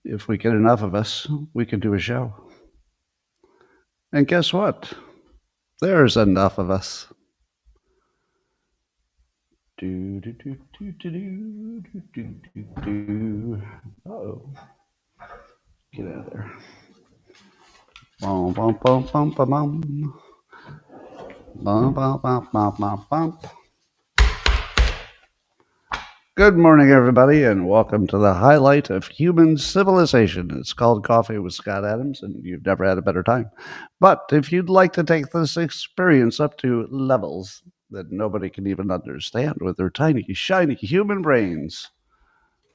if we get enough of us, we can do a show. And guess what? There's enough of us. Do do do do do do do do do. Oh, get out of there. Bum bum bum bum bum bum. Bum bum bum bum bum bum. Good morning, everybody, and welcome to the highlight of human civilization. It's called Coffee with Scott Adams, and you've never had a better time. But if you'd like to take this experience up to levels that nobody can even understand with their tiny, shiny human brains,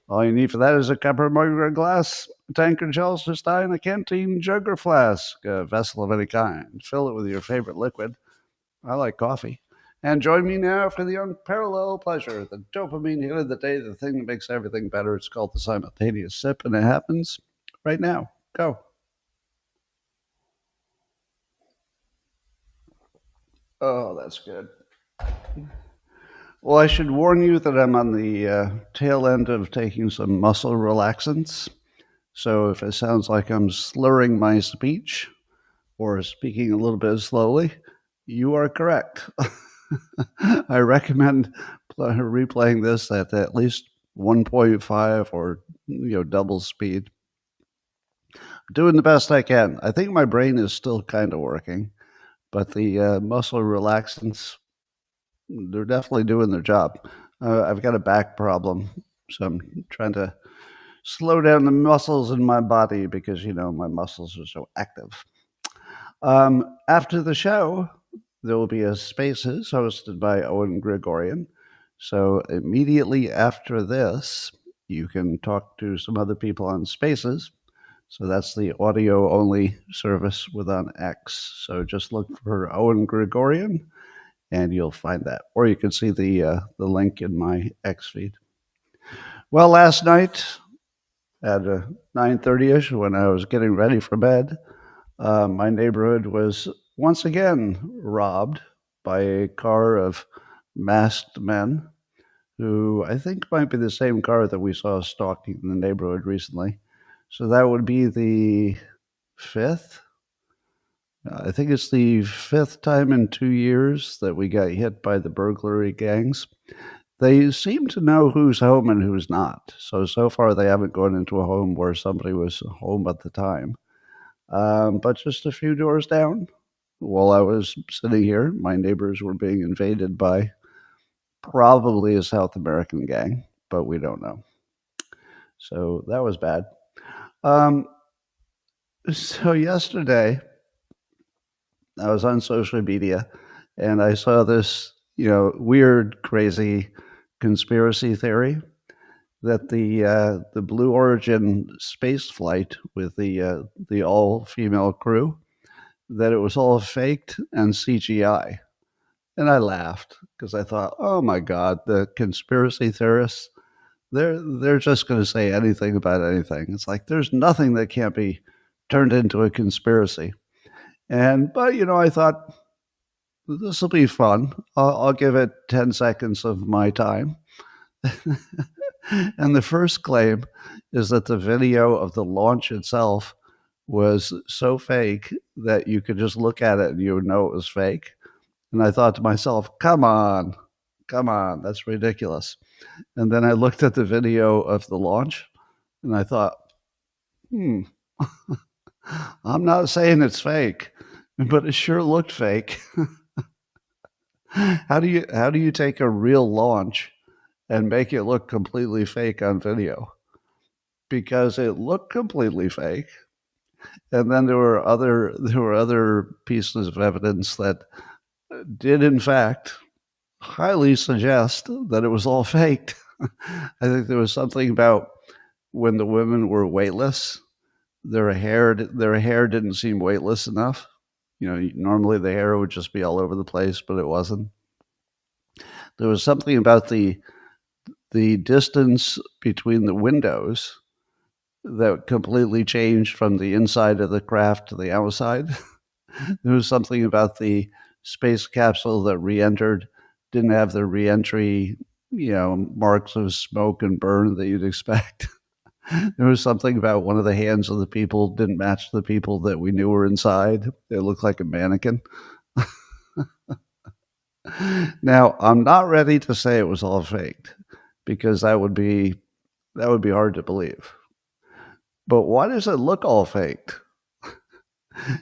all you need for that is a cup or mug or a glass, a tankard, chalice, stein, a canteen, jug or flask, a vessel of any kind. Fill it with your favorite liquid. I like coffee. And join me now for the unparalleled pleasure, the dopamine hit of the day, the thing that makes everything better. It's called the simultaneous sip, and it happens right now. Go. Oh, that's good. Well, I should warn you that I'm on the tail end of taking some muscle relaxants. So if it sounds like I'm slurring my speech or speaking a little bit slowly, you are correct. I recommend replaying this at least 1.5 or double speed. Doing the best I can. I think my brain is still kind of working, but the muscle relaxants, they're definitely doing their job. I've got a back problem, so I'm trying to slow down the muscles in my body because my muscles are so active. After the show, there will be a Spaces hosted by Owen Gregorian. So immediately after this, you can talk to some other people on Spaces. So that's the audio only service within X. So just look for Owen Gregorian and you'll find that. Or you can see the link in my X feed. Well, last night at 9:30ish, when I was getting ready for bed, my neighborhood was once again robbed by a car of masked men who I think might be the same car that we saw stalking in the neighborhood recently. So that would be the fifth. I think it's the fifth time in 2 years that we got hit by the burglary gangs. They seem to know who's home and who's not. So far, they haven't gone into a home where somebody was home at the time. But just a few doors down, while I was sitting here, my neighbors were being invaded by probably a South American gang, but we don't know. So that was bad. So yesterday, I was on social media and I saw this, weird, crazy conspiracy theory that the Blue Origin space flight with the all female crew, that it was all faked and CGI. And I laughed because I thought, oh my God, the conspiracy theorists, they're just going to say anything about anything. It's like there's nothing that can't be turned into a conspiracy. But I thought this will be fun. I'll give it 10 seconds of my time. And the first claim is that the video of the launch itself was so fake that you could just look at it and you would know it was fake. And I thought to myself, come on, that's ridiculous. And then I looked at the video of the launch and I thought, I'm not saying it's fake, but it sure looked fake. How do you take a real launch and make it look completely fake on video? Because it looked completely fake. And then there were other pieces of evidence that did in fact highly suggest that it was all faked. I think there was something about when the women were weightless, their hair didn't seem weightless enough. Normally the hair would just be all over the place, but it wasn't. There was something about the distance between the windows that completely changed from the inside of the craft to the outside. There was something about the space capsule that re-entered didn't have the re-entry, marks of smoke and burn that you'd expect. There was something about one of the hands of the people didn't match the people that we knew were inside. It looked like a mannequin. Now, I'm not ready to say it was all faked because that would be hard to believe. But why does it look all faked?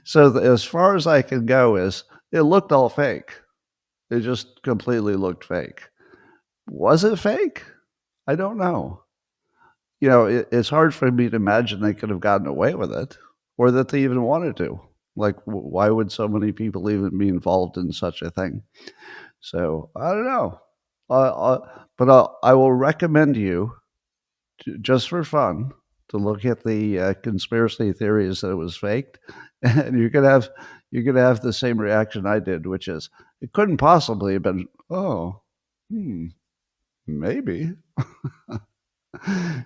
So as far as I can go is it looked all fake. It just completely looked fake. Was it fake? I don't know. It's hard for me to imagine they could have gotten away with it or that they even wanted to. Like, why would so many people even be involved in such a thing? So I don't know. But I will recommend you, just for fun, to look at the conspiracy theories that it was faked, and you're gonna have the same reaction I did, which is it couldn't possibly have been. Oh, maybe.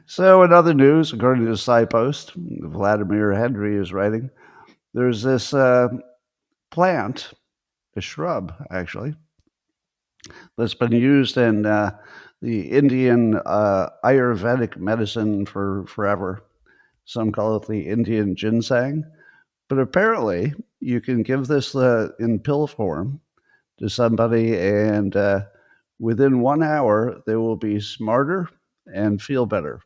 So, in other news, according to the side post, Vladimir Henry is writing, there's this plant, a shrub actually, that's been used in the Indian Ayurvedic medicine for forever. Some call it the Indian ginseng. But apparently, you can give this in pill form to somebody, and within 1 hour, they will be smarter and feel better.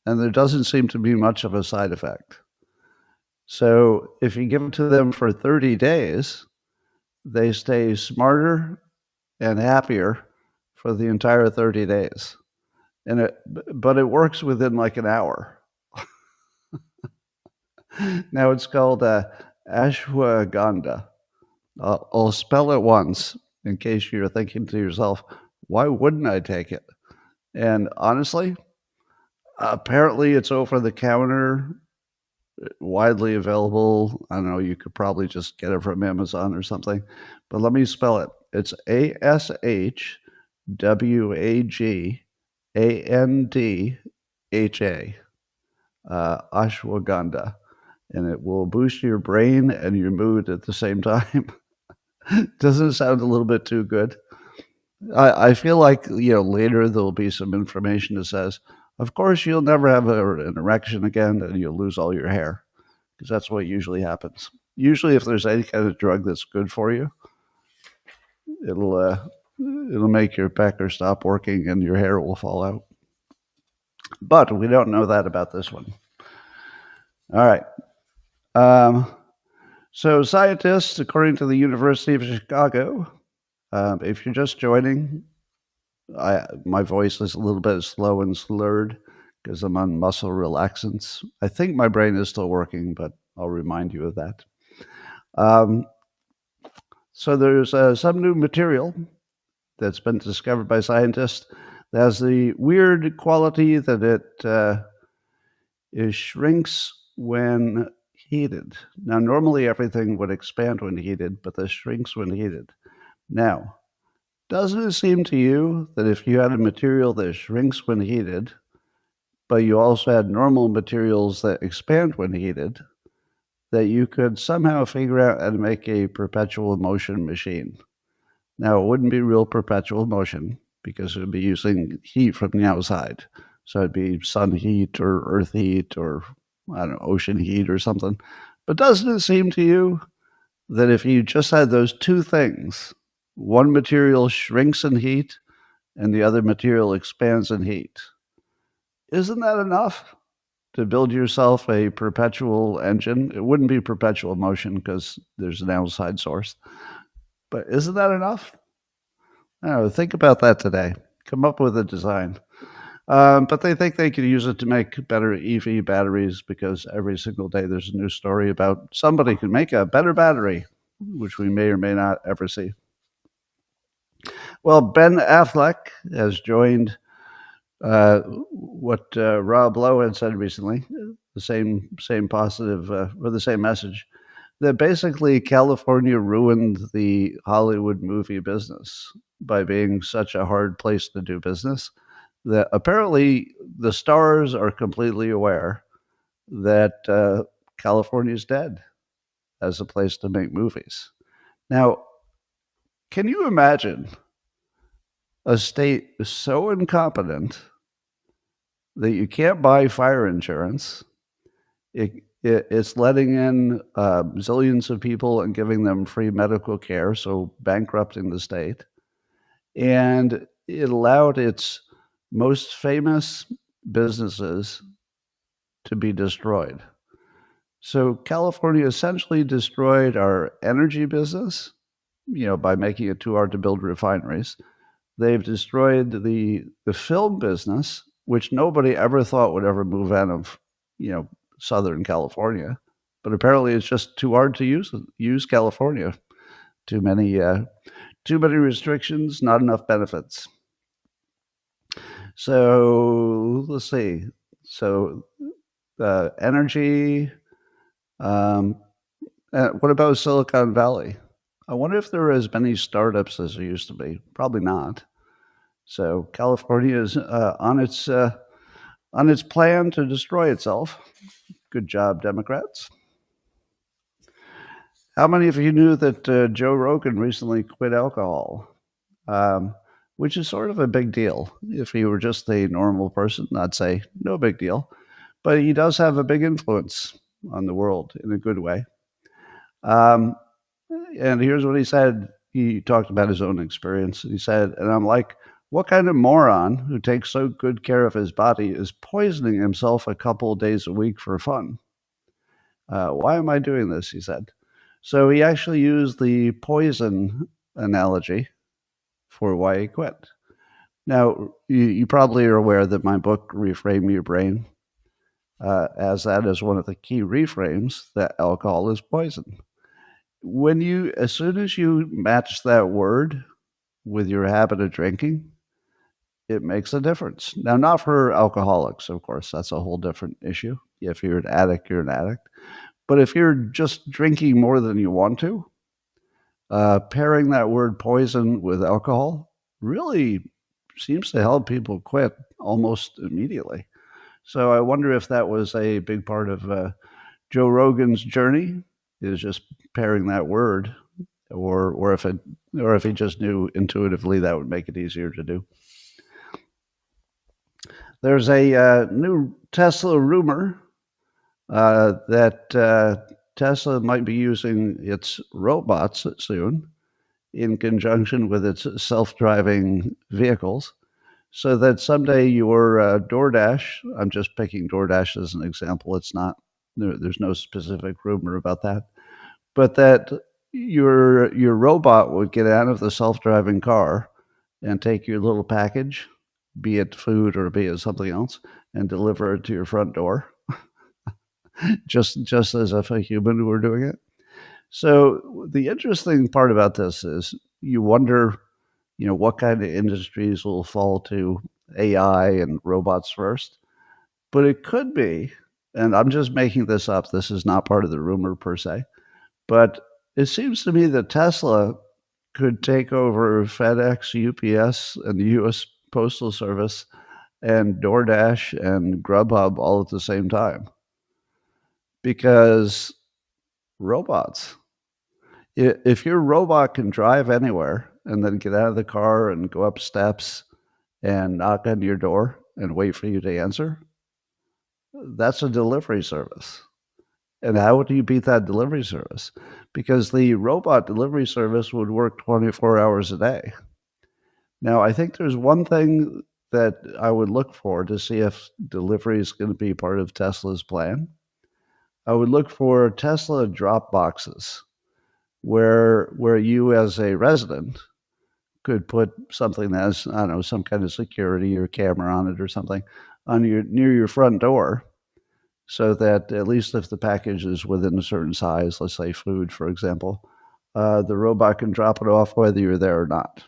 And there doesn't seem to be much of a side effect. So if you give it to them for 30 days, they stay smarter and happier for the entire 30 days. But it works within like an hour. Now it's called ashwagandha. I'll spell it once in case you're thinking to yourself, why wouldn't I take it? And honestly, apparently it's over the counter, widely available. I don't know, you could probably just get it from Amazon or something. But let me spell it. It's ASHWAGANDHA, ashwagandha, and it will boost your brain and your mood at the same time. Doesn't it sound a little bit too good? I feel like later there'll be some information that says, of course, you'll never have an erection again, and you'll lose all your hair, because that's what usually happens. Usually, if there's any kind of drug that's good for you, it'll make your pecker stop working and your hair will fall out. But we don't know that about this one. All right. So scientists, according to the University of Chicago, if you're just joining, my voice is a little bit slow and slurred because I'm on muscle relaxants. I think my brain is still working, but I'll remind you of that. So there's some new material that's been discovered by scientists that has the weird quality that it shrinks when heated. Now, normally everything would expand when heated, but this shrinks when heated. Now, doesn't it seem to you that if you had a material that shrinks when heated, but you also had normal materials that expand when heated, that you could somehow figure out how to make a perpetual motion machine? Now, it wouldn't be real perpetual motion because it would be using heat from the outside. So it'd be sun heat or earth heat or, I don't know, ocean heat or something. But doesn't it seem to you that if you just had those two things, one material shrinks in heat and the other material expands in heat, isn't that enough to build yourself a perpetual engine? It wouldn't be perpetual motion because there's an outside source. But isn't that enough? I don't know, think about that today. Come up with a design. But they think they could use it to make better EV batteries because every single day there's a new story about somebody could make a better battery, which we may or may not ever see. Well, Ben Affleck has joined what Rob Lowe had said recently, the same positive or the same message, that basically California ruined the Hollywood movie business by being such a hard place to do business, that apparently the stars are completely aware that California is dead as a place to make movies. Now, can you imagine a state so incompetent that you can't buy fire insurance. It's letting in zillions of people and giving them free medical care, so bankrupting the state. And it allowed its most famous businesses to be destroyed. So California essentially destroyed our energy business, by making it too hard to build refineries. They've destroyed the film business, which nobody ever thought would ever move out of, Southern California. But apparently, it's just too hard to use California. Too many restrictions, not enough benefits. So let's see. So energy. What about Silicon Valley? I wonder if there are as many startups as there used to be. Probably not. So California is on its plan to destroy itself. Good job, Democrats. How many of you knew that Joe Rogan recently quit alcohol? Which is sort of a big deal. If he were just a normal person, I'd say no big deal. But he does have a big influence on the world in a good way. And here's what he said. He talked about his own experience. He said, and I'm like, what kind of moron who takes so good care of his body is poisoning himself a couple of days a week for fun? Why am I doing this? He said. So he actually used the poison analogy for why he quit. Now, you probably are aware that my book, Reframe Your Brain, as that is one of the key reframes that alcohol is poison. As soon as you match that word with your habit of drinking, it makes a difference. Now, not for alcoholics, of course. That's a whole different issue. If you're an addict, you're an addict. But if you're just drinking more than you want to, pairing that word poison with alcohol really seems to help people quit almost immediately. So I wonder if that was a big part of Joe Rogan's journey, is just pairing that word, or if he just knew intuitively that would make it easier to do. There's a new Tesla rumor that Tesla might be using its robots soon in conjunction with its self-driving vehicles, so that someday your DoorDash, I'm just picking DoorDash as an example, it's not, there's no specific rumor about that, but that your robot would get out of the self-driving car and take your little package, be it food or be it something else, and deliver it to your front door, just as if a human were doing it. So the interesting part about this is you wonder, what kind of industries will fall to AI and robots first. But it could be, and I'm just making this up, this is not part of the rumor per se, but it seems to me that Tesla could take over FedEx, UPS, and the U.S. Postal Service and DoorDash and Grubhub all at the same time. Because robots, if your robot can drive anywhere and then get out of the car and go up steps and knock on your door and wait for you to answer, that's a delivery service. And how would you beat that delivery service? Because the robot delivery service would work 24 hours a day. Now, I think there's one thing that I would look for to see if delivery is going to be part of Tesla's plan. I would look for Tesla drop boxes where you as a resident could put something that has, I don't know, some kind of security or camera on it or something near your front door, so that at least if the package is within a certain size, let's say food, for example, the robot can drop it off whether you're there or not,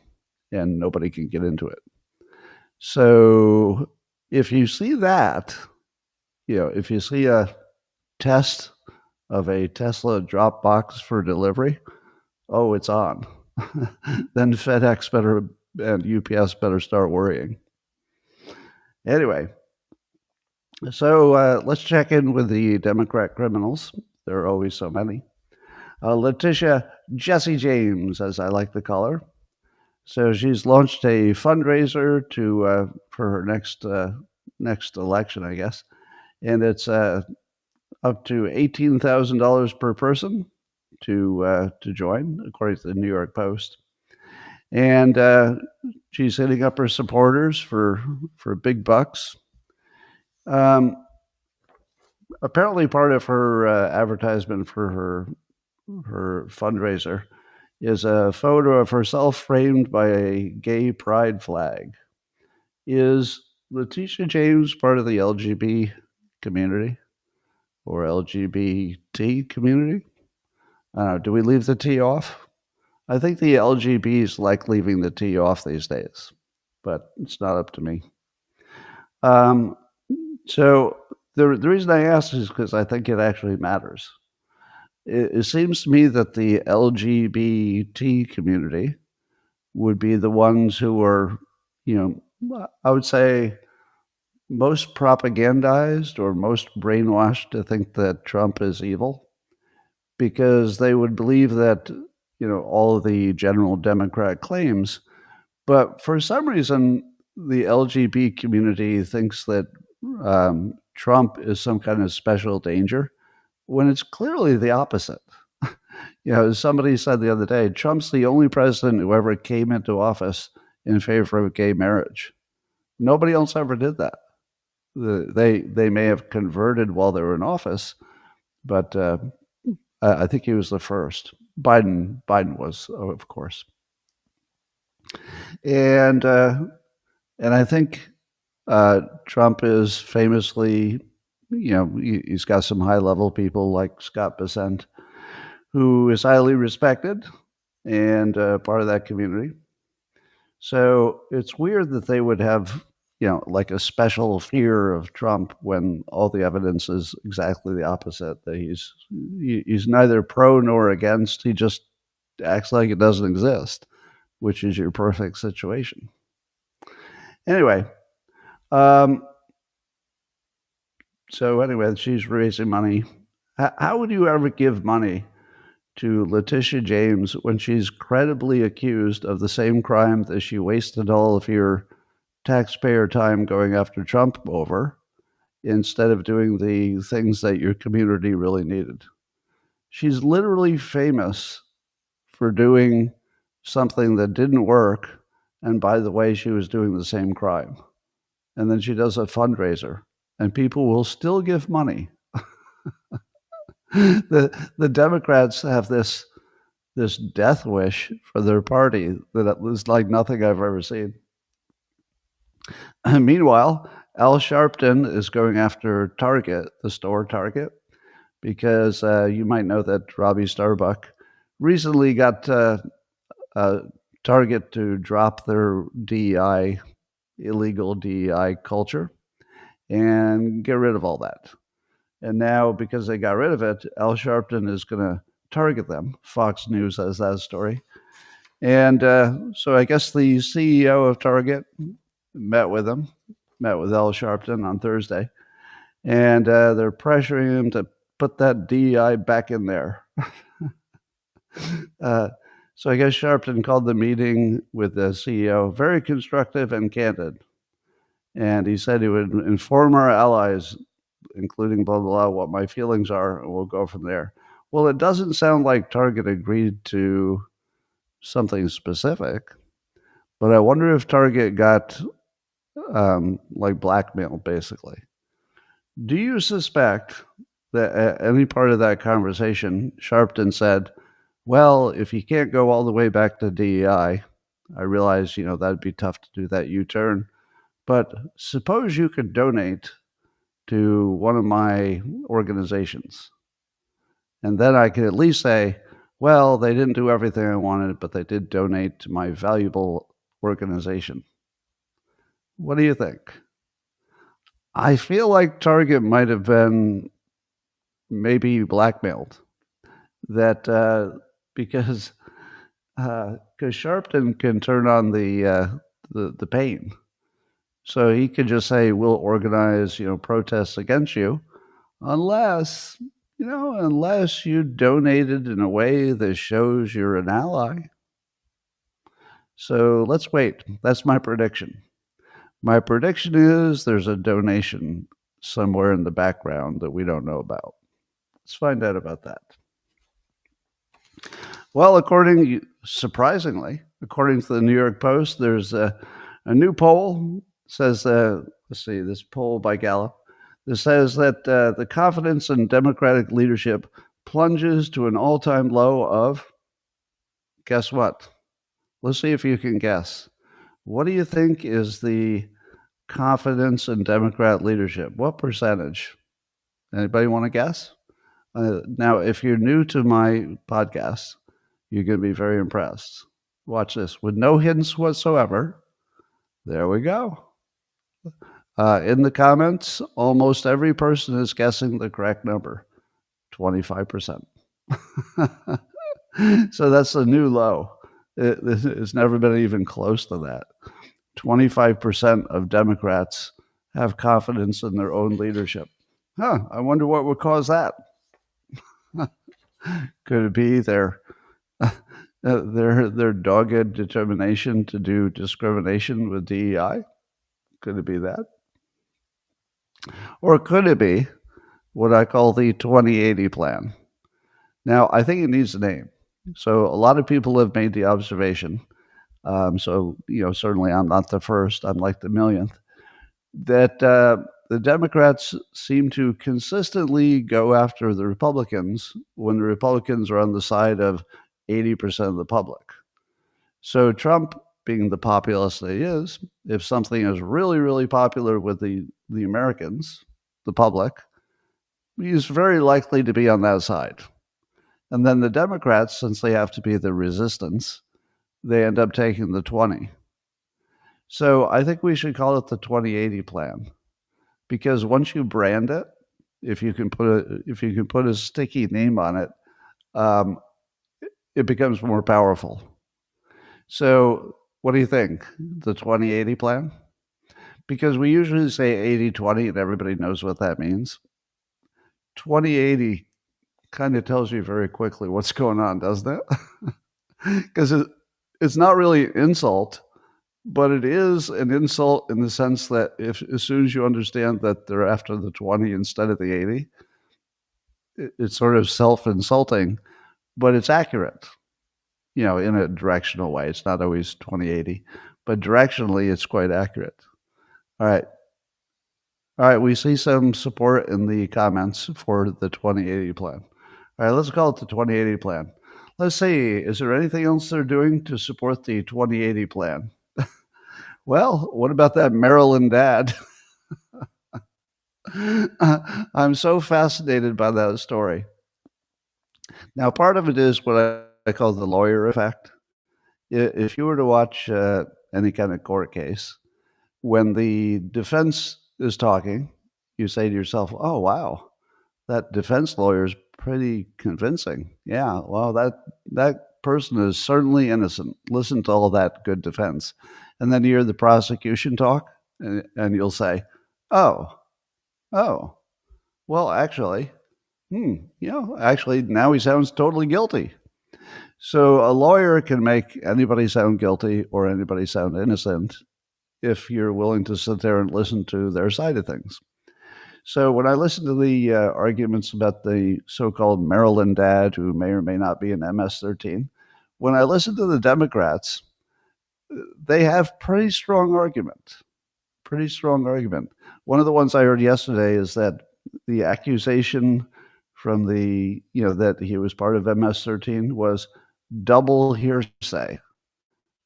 and nobody can get into it. So if you see that, if you see a test of a Tesla drop box for delivery, oh, it's on. Then FedEx and UPS better start worrying. Anyway, so let's check in with the Democrat criminals. There are always so many. Letitia Jesse James, as I like to call her. So she's launched a fundraiser for her next next election, I guess. And it's up to $18,000 per person to join, according to the New York Post. And she's hitting up her supporters for big bucks. Apparently, part of her advertisement for her fundraiser is a photo of herself framed by a gay pride flag. Is Letitia James part of the LGBT community or LGBT community? I don't know. Do we leave the T off? I think the LGBs like leaving the T off these days, but it's not up to me. So the reason I asked is because I think it actually matters. It seems to me that the LGBT community would be the ones who are, I would say most propagandized or most brainwashed to think that Trump is evil, because they would believe that, all of the general Democrat claims. But for some reason, the LGBT community thinks that Trump is some kind of special danger when it's clearly the opposite. Somebody said the other day, Trump's the only president who ever came into office in favor of gay marriage. Nobody else ever did that. They may have converted while they were in office, but I think he was the first. Biden was, of course, and I think Trump is famously, he's got some high level people like Scott Bessent, who is highly respected and part of that community. So it's weird that they would have, like a special fear of Trump when all the evidence is exactly the opposite. That he's neither pro nor against. He just acts like it doesn't exist, which is your perfect situation. Anyway, she's raising money. How would you ever give money to Letitia James when she's credibly accused of the same crime that she wasted all of your taxpayer time going after Trump over, instead of doing the things that your community really needed? She's literally famous for doing something that didn't work, and by the way, she was doing the same crime. And then she does a fundraiser, and people will still give money. The Democrats have this death wish for their party that was like nothing I've ever seen. Meanwhile, Al Sharpton is going after Target, the store Target, because you might know that Robbie Starbuck recently got Target to drop their DEI, illegal DEI culture, and get rid of all that. And now, because they got rid of it, Al Sharpton is going to target them. Fox News has that story. And so I guess the CEO of Target met with Al Sharpton on Thursday. And they're pressuring him to put that DEI back in there. So I guess Sharpton called the meeting with the CEO very constructive and candid. And he said he would inform our allies, including blah, blah, blah, what my feelings are, and we'll go from there. Well, it doesn't sound like Target agreed to something specific, but I wonder if Target got like blackmailed, basically. Do you suspect that at any part of that conversation, Sharpton said, well, if you can't go all the way back to DEI, I realize, that'd be tough to do that U-turn, but suppose you could donate to one of my organizations. And then I could at least say, well, they didn't do everything I wanted, but they did donate to my valuable organization. What do you think? I feel like Target might have been maybe blackmailed. That because Sharpton can turn on the pain. So he could just say, we'll organize, protests against you, unless you donated in a way that shows you're an ally. So let's wait. That's my prediction. My prediction is there's a donation somewhere in the background that we don't know about. Let's find out about that. Well, surprisingly, according to the New York Post, there's a new poll says, let's see, this poll by Gallup, that says that the confidence in Democratic leadership plunges to an all-time low of, guess what? Let's see if you can guess. What do you think is the confidence in Democrat leadership? What percentage? Anybody want to guess? Now, if you're new to my podcast, you're going to be very impressed. Watch this. With no hints whatsoever, there we go. In the comments, almost every person is guessing the correct number, 25%. So that's a new low. It's never been even close to that. 25% of Democrats have confidence in their own leadership. I wonder what would cause that. Could it be their dogged determination to do discrimination with DEI? Could it be that? Or could it be what I call the 2080 plan? Now, I think it needs a name. So a lot of people have made the observation, certainly I'm not the first, I'm like the millionth, that the Democrats seem to consistently go after the Republicans when the Republicans are on the side of 80% of the public. So Trump, being the populist that he is, if something is really, really popular with the Americans, the public, he's very likely to be on that side. And then the Democrats, since they have to be the resistance, they end up taking the 20. So I think we should call it the 2080 plan, because once you brand it, if you can put a sticky name on it, it becomes more powerful. So what do you think? The 2080 plan? Because we usually say 80-20 and everybody knows what that means. 2080 kind of tells you very quickly what's going on, doesn't it? Because it's not really an insult, but it is an insult in the sense that as soon as you understand that they're after the 20 instead of the 80, it's sort of self-insulting, but it's accurate, in a directional way. It's not always 2080, but directionally it's quite accurate. All right, we see some support in the comments for the 2080 plan. All right, let's call it the 2080 plan. Let's see, is there anything else they're doing to support the 2080 plan? Well, what about that Maryland dad? I'm so fascinated by that story. Now, part of it is what I call the lawyer effect. If you were to watch any kind of court case, when the defense is talking, you say to yourself, oh, wow, that defense lawyer is pretty convincing. Yeah, well, that person is certainly innocent. Listen to all that good defense. And then you hear the prosecution talk, and you'll say, oh, well, actually, now he sounds totally guilty. So a lawyer can make anybody sound guilty or anybody sound innocent if you're willing to sit there and listen to their side of things. So when I listen to the arguments about the so-called Maryland dad, who may or may not be an MS-13, when I listen to the Democrats, they have pretty strong argument. One of the ones I heard yesterday is that the accusation from that he was part of MS-13 was double hearsay.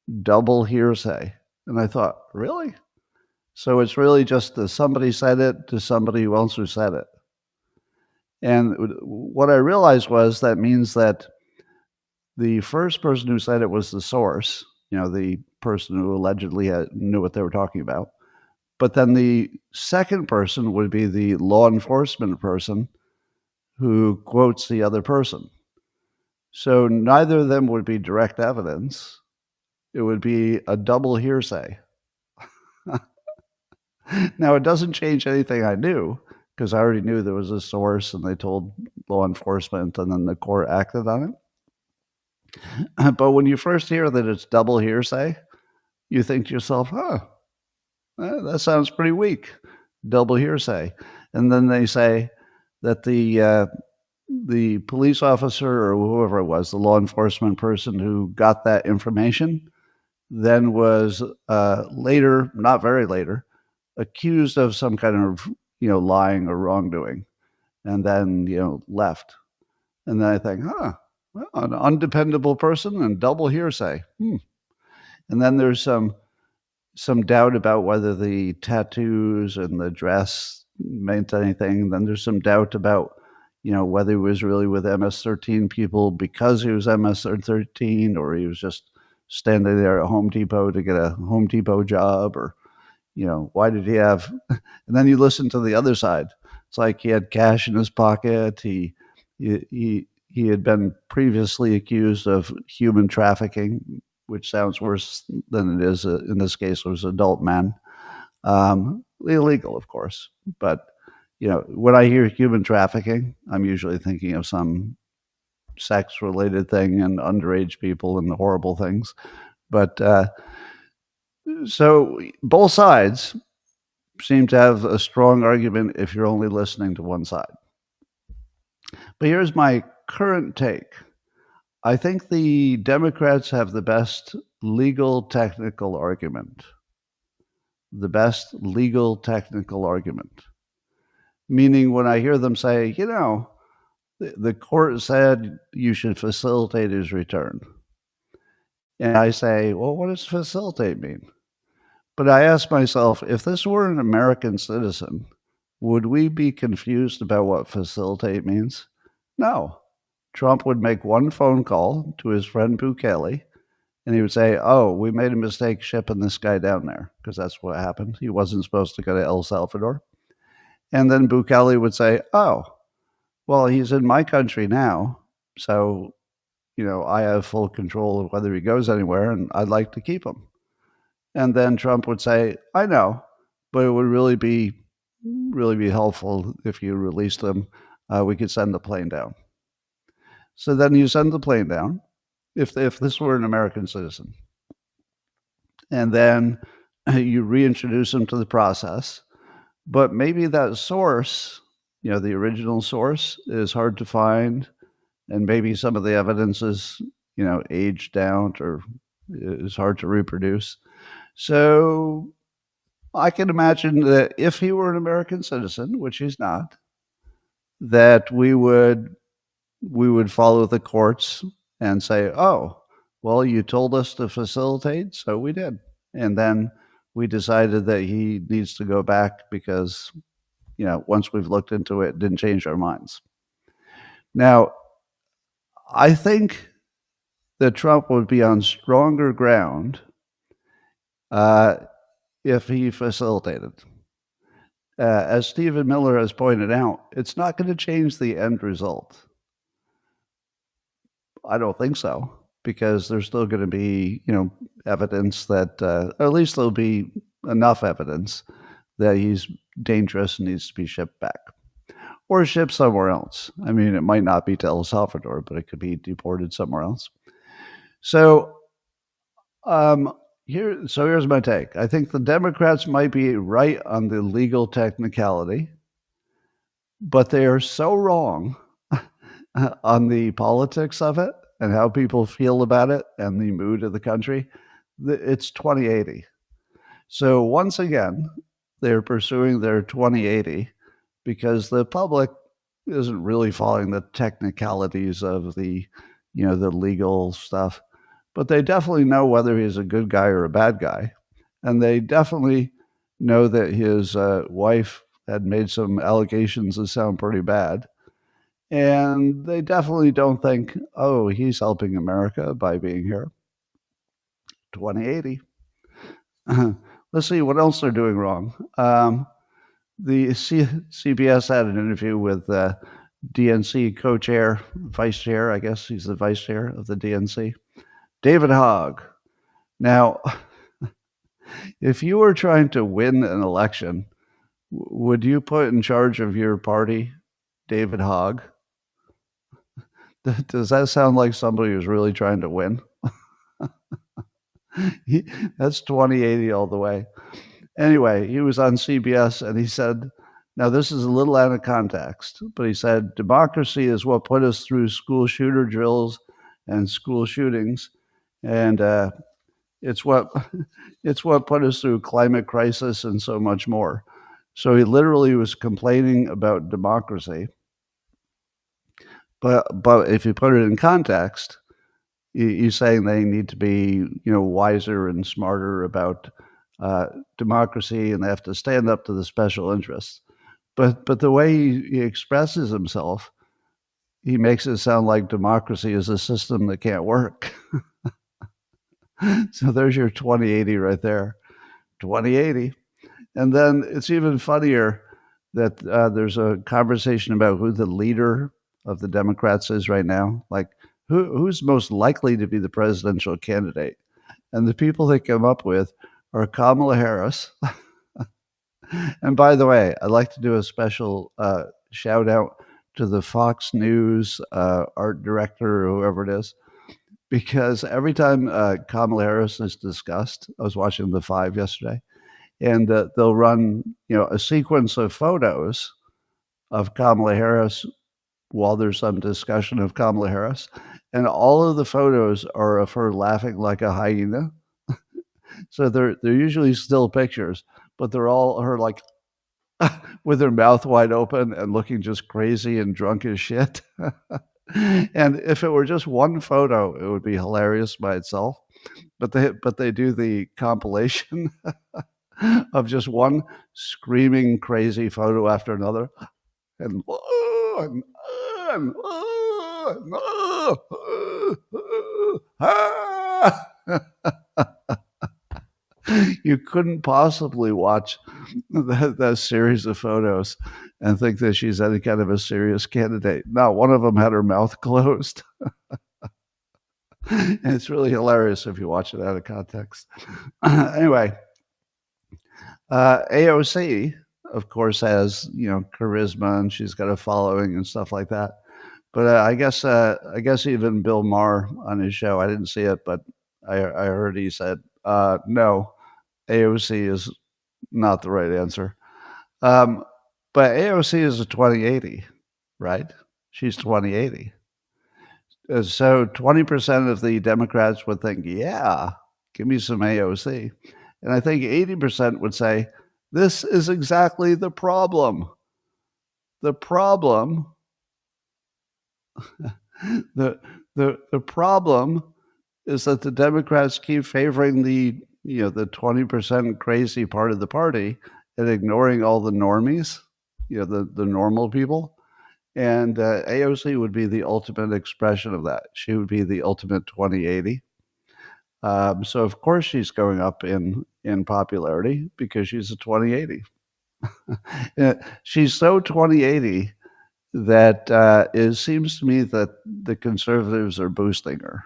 And I thought, really? So it's really just somebody said it to somebody else who said it. And what I realized was that means that the first person who said it was the source, the person who allegedly knew what they were talking about. But then the second person would be the law enforcement person who quotes the other person. So neither of them would be direct evidence. It would be a double hearsay. Now, it doesn't change anything I knew, because I already knew there was a source and they told law enforcement and then the court acted on it. But when you first hear that it's double hearsay, you think to yourself, That sounds pretty weak. Double hearsay. And then they say that the police officer or whoever it was, the law enforcement person who got that information, then was later, not very later, accused of some kind of lying or wrongdoing, and then left. And then I think, well, an undependable person and double hearsay. And then there's some doubt about whether the tattoos and the dress meant anything. Then there's some doubt about whether he was really with MS-13 people because he was MS-13, or he was just standing there at Home Depot to get a Home Depot job, or why did he have? And then you listen to the other side. It's like he had cash in his pocket. He had been previously accused of human trafficking, which sounds worse than it is. In this case, it was adult men. Illegal, of course. But, when I hear human trafficking, I'm usually thinking of some sex-related thing and underage people and horrible things. But so both sides seem to have a strong argument if you're only listening to one side. But here's my current take. I think the Democrats have the best legal technical argument. The best legal technical argument. Meaning when I hear them say, the court said you should facilitate his return. And I say, well, what does facilitate mean? But I ask myself, if this were an American citizen, would we be confused about what facilitate means? No. Trump would make one phone call to his friend Bukele, and he would say, oh, we made a mistake shipping this guy down there, because that's what happened. He wasn't supposed to go to El Salvador. And then Bukele would say, oh, well, he's in my country now, so, I have full control of whether he goes anywhere, and I'd like to keep him. And then Trump would say, I know, but it would really be helpful if you released him. We could send the plane down. So then you send the plane down, if this were an American citizen. And then you reintroduce him to the process. But maybe that source, the original source, is hard to find. And maybe some of the evidence is, aged out or is hard to reproduce. So I can imagine that if he were an American citizen, which he's not, that we would follow the courts and say, oh, well, you told us to facilitate, so we did. And then we decided that he needs to go back because, once we've looked into it, it didn't change our minds. Now, I think that Trump would be on stronger ground if he facilitated. As Stephen Miller has pointed out, it's not going to change the end result. I don't think so, because there's still going to be, evidence that, or at least there'll be enough evidence that he's dangerous and needs to be shipped back or shipped somewhere else. I mean, it might not be to El Salvador, but it could be deported somewhere else. So, here's my take. I think the Democrats might be right on the legal technicality, but they are so wrong on the politics of it and how people feel about it and the mood of the country. It's 2080. So once again, they're pursuing their 2080 because the public isn't really following the technicalities of the legal stuff, but they definitely know whether he's a good guy or a bad guy. And they definitely know that his wife had made some allegations that sound pretty bad. And they definitely don't think, oh, he's helping America by being here. 2080. Let's see what else they're doing wrong. The CBS had an interview with DNC co-chair, vice chair, I guess he's the vice chair of the DNC, David Hogg. Now, if you were trying to win an election, would you put in charge of your party David Hogg? Does that sound like somebody who's really trying to win? That's 2080 all the way. Anyway, he was on CBS and he said, now this is a little out of context, but he said, democracy is what put us through school shooter drills and school shootings. And it's what it's what put us through climate crisis and so much more. So he literally was complaining about democracy. But if you put it in context, you're saying they need to be, wiser and smarter about democracy, and they have to stand up to the special interests. But the way he expresses himself, he makes it sound like democracy is a system that can't work. So there's your 2080 right there, 2080. And then it's even funnier that there's a conversation about who the leader of the Democrats is right now. Like, who's most likely to be the presidential candidate? And the people they come up with are Kamala Harris. And by the way, I'd like to do a special shout out to the Fox News art director or whoever it is, because every time Kamala Harris is discussed, I was watching The Five yesterday, and they'll run, a sequence of photos of Kamala Harris while there's some discussion of Kamala Harris, and all of the photos are of her laughing like a hyena. So they're usually still pictures, but they're all her like with her mouth wide open and looking just crazy and drunk as shit. And if it were just one photo, it would be hilarious by itself. But they do the compilation of just one screaming crazy photo after another, and you couldn't possibly watch that series of photos and think that she's any kind of a serious candidate. Not one of them had her mouth closed. And it's really hilarious if you watch it out of context. Anyway, AOC, of course, has charisma, and she's got a following and stuff like that. But I guess even Bill Maher on his show, I didn't see it, but I heard he said no, AOC is not the right answer. But AOC is a 2080, right? She's 2080. So 20% of the Democrats would think, yeah, give me some AOC. And I think 80% would say, this is exactly the problem. The problem, the problem is that the Democrats keep favoring the 20% crazy part of the party and ignoring all the normies, the normal people. And AOC would be the ultimate expression of that. She would be the ultimate 2080. So of course she's going up in popularity because she's a 2080. She's so 2080 that it seems to me that the conservatives are boosting her.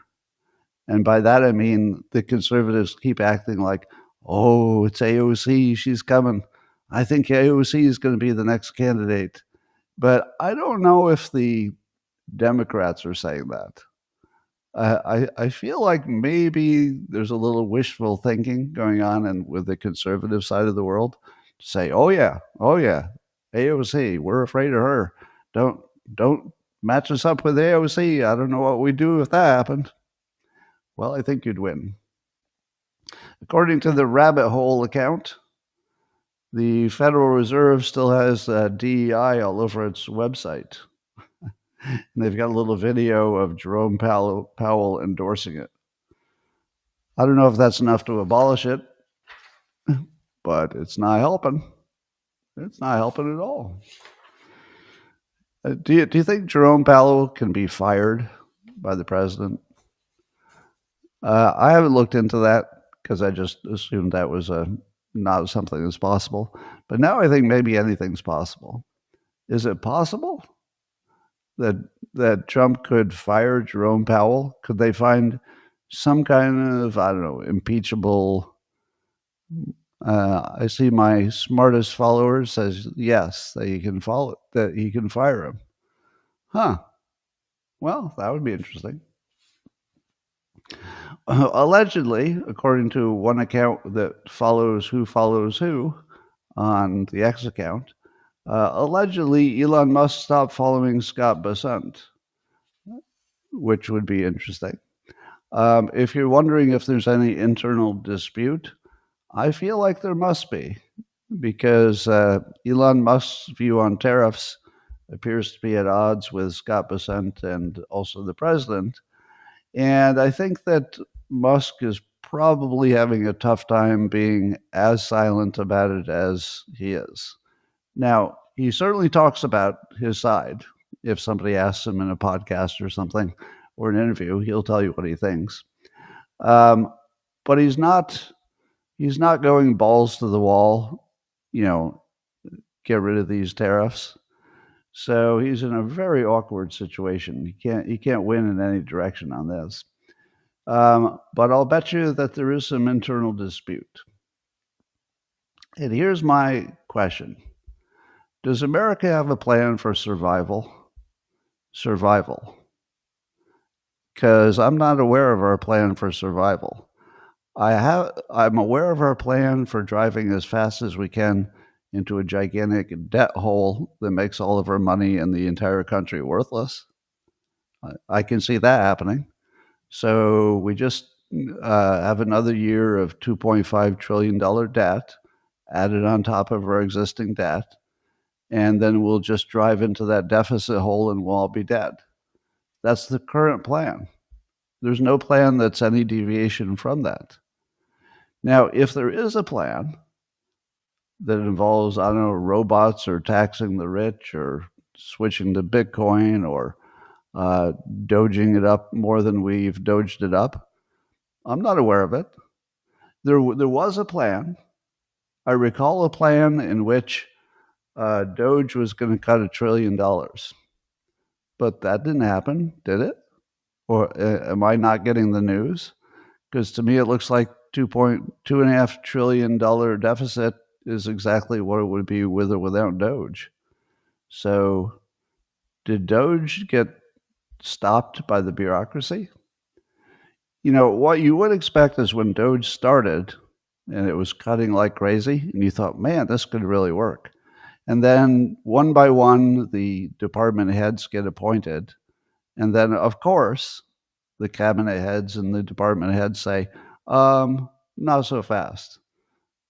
And by that, I mean the conservatives keep acting like, oh, it's AOC, she's coming. I think AOC is going to be the next candidate. But I don't know if the Democrats are saying that. I feel like maybe there's a little wishful thinking going on and with the conservative side of the world to say, oh yeah, AOC, we're afraid of her. Don't match us up with AOC. I don't know what we'd do if that happened. Well, I think you'd win. According to the Rabbit Hole account, the Federal Reserve still has DEI all over its website. And they've got a little video of Jerome Powell endorsing it. I don't know if that's enough to abolish it, but it's not helping. It's not helping at all. Do you think Jerome Powell can be fired by the president? I haven't looked into that because I just assumed that was not something that's possible. But now I think maybe anything's possible. Is it possible that Trump could fire Jerome Powell? Could they find some kind of, I don't know, impeachable? I see my smartest follower says yes, that he can fire him. Huh. Well, that would be interesting. Allegedly, according to one account that follows who on the X account, allegedly Elon Musk stopped following Scott Bessent, which would be interesting. If you're wondering if there's any internal dispute, I feel like there must be, because Elon Musk's view on tariffs appears to be at odds with Scott Bessent and also the president. And I think that Musk is probably having a tough time being as silent about it as he is. Now, he certainly talks about his side. If somebody asks him in a podcast or something or an interview, he'll tell you what he thinks. Um, but he's not going balls to the wall, you know, get rid of these tariffs. So he's in a very awkward situation. He can't win in any direction on this. But I'll bet you that there is some internal dispute. And here's my question: does America have a plan for survival? Survival. Because I'm not aware of our plan for survival. I'm aware of our plan for driving as fast as we can into a gigantic debt hole that makes all of our money in the entire country worthless. I can see that happening. So we just have another year of $2.5 trillion debt added on top of our existing debt, and then we'll just drive into that deficit hole and we'll all be dead. That's the current plan. There's no plan that's any deviation from that. Now, if there is a plan that involves, I don't know, robots or taxing the rich or switching to Bitcoin or doging it up more than we've doged it up, I'm not aware of it. There was a plan. I recall a plan in which Doge was going to cut $1 trillion. But that didn't happen, did it? Or am I not getting the news? Because to me, it looks like $2.5 trillion deficit is exactly what it would be with or without Doge. So did Doge get stopped by the bureaucracy? You know, what you would expect is when Doge started and it was cutting like crazy, and you thought, man, this could really work. And then one by one, the department heads get appointed. And then, of course, the cabinet heads and the department heads say, not so fast.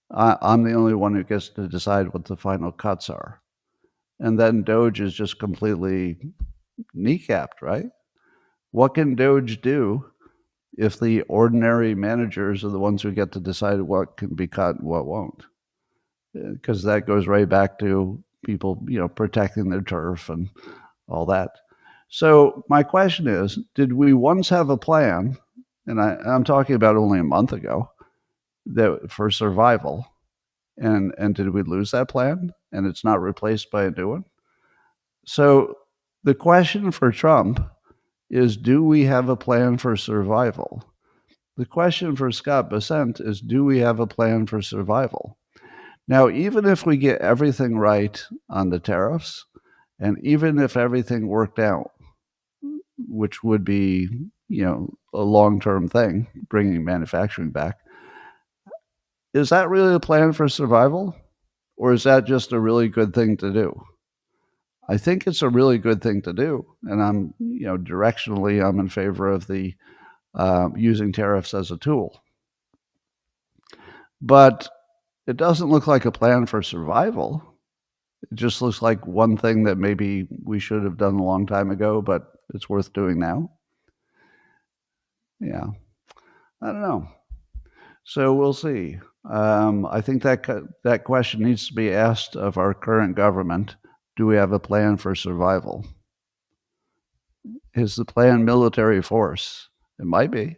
I'm the only one who gets to decide what the final cuts are. And then Doge is just completely kneecapped, right? What can Doge do if the ordinary managers are the ones who get to decide what can be cut and what won't? Because that goes right back to people, protecting their turf and all that. So my question is, did we once have a plan, and I'm talking about only a month ago, that for survival, and did we lose that plan and it's not replaced by a new one? So the question for Trump is, do we have a plan for survival? The question for Scott Bessent is, do we have a plan for survival? Now, even if we get everything right on the tariffs, and even if everything worked out, which would be, a long-term thing, bringing manufacturing back, is that really a plan for survival? Or is that just a really good thing to do? I think it's a really good thing to do. And I'm, directionally, I'm in favor of the using tariffs as a tool. But it doesn't look like a plan for survival. It just looks like one thing that maybe we should have done a long time ago, but it's worth doing now. Yeah, I don't know. So we'll see. I think that question needs to be asked of our current government. Do we have a plan for survival? Is the plan military force? It might be.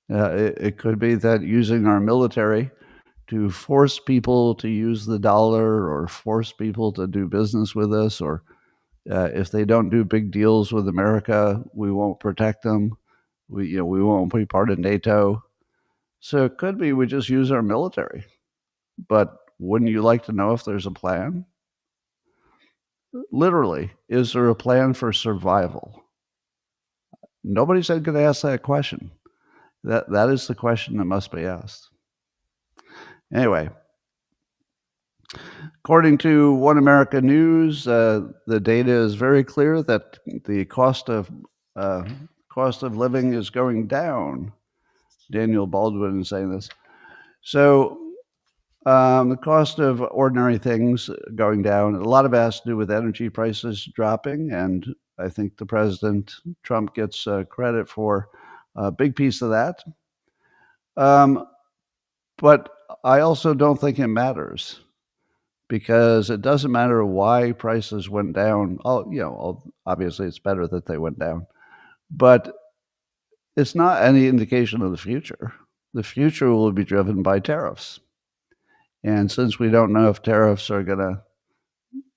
It could be that using our military to force people to use the dollar or force people to do business with us, or if they don't do big deals with America, we won't protect them. We won't be part of NATO. So it could be we just use our military. But wouldn't you like to know if there's a plan? Literally, is there a plan for survival? Nobody's going to ask that question. That is the question that must be asked. Anyway, according to One America News, the data is very clear that the cost of living is going down. Daniel Baldwin is saying this. So the cost of ordinary things going down, a lot of it has to do with energy prices dropping, and I think the President Trump gets credit for a big piece of that. But I also don't think it matters, because it doesn't matter why prices went down. Obviously it's better that they went down, but it's not any indication of the future. The future will be driven by tariffs. And since we don't know if tariffs are going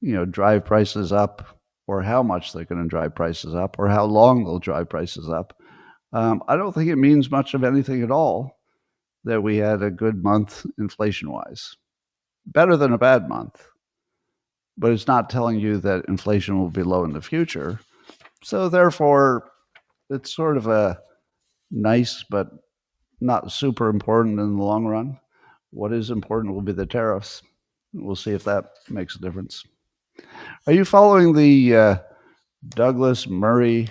to, drive prices up, or how much they're going to drive prices up, or how long they'll drive prices up, I don't think it means much of anything at all that we had a good month inflation-wise. Better than a bad month. But it's not telling you that inflation will be low in the future. So therefore, it's sort of a nice but not super important in the long run. What is important will be the tariffs. We'll see if that makes a difference. Are you following the Douglas Murray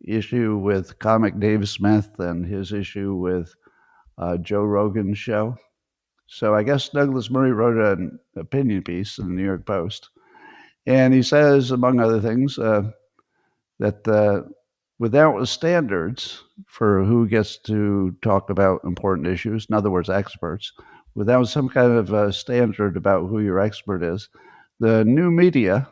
issue with comic Dave Smith and his issue with Joe Rogan's show? So I guess Douglas Murray wrote an opinion piece in the New York Post, and he says, among other things, that without standards for who gets to talk about important issues, in other words, experts, without some kind of a standard about who your expert is, the new media,